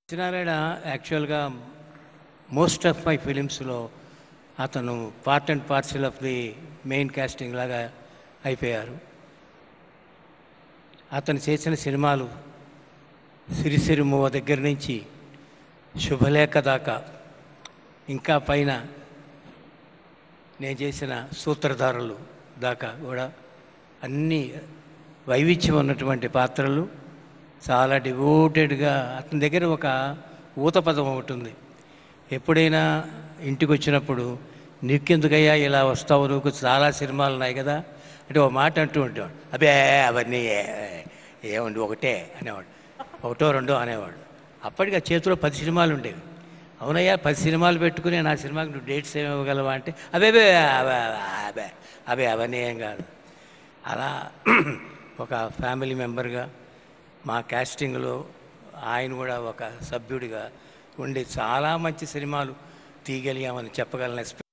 సత్యనారాయణ యాక్చువల్గా most of my ఫిలిమ్స్లో అతను part and parcel of the main casting లాగా అయిపోయారు. అతను చేసిన సినిమాలు సిరిసిరిమువ్వ దగ్గర నుంచి శుభలేఖ దాకా, ఇంకా పైన నేను చేసిన సూత్రధారులు దాకా కూడా అన్నీ వైవిధ్యం ఉన్నటువంటి పాత్రలు. చాలా డివోటెడ్గా అతని దగ్గర ఒక ఊతపదం ఒకటి ఉంది. ఎప్పుడైనా ఇంటికి వచ్చినప్పుడు నీకెందుకయ్యా ఇలా వస్తావు, నువ్వు చాలా సినిమాలు ఉన్నాయి కదా అంటే ఒక మాట అంటూ ఉండేవాడు. అబ్బే అవన్నీ ఏముండి ఒకటే అనేవాడు, ఒకటో రెండో అనేవాడు. అప్పటికి ఆ చేతిలో 10 సినిమాలు ఉండేవి. అవునయ్యా 10 సినిమాలు పెట్టుకుని నా సినిమాకి నువ్వు డేట్స్ ఏమి ఇవ్వగలవా అంటే అబే అబే అబే అవన్నీ ఏం కాదు. అలా ఒక ఫ్యామిలీ మెంబర్గా మా కాస్టింగ్లో ఆయన కూడా ఒక సభ్యుడిగా ఉండి చాలా మంచి సినిమాలు తీయగలిగామని చెప్పగలను.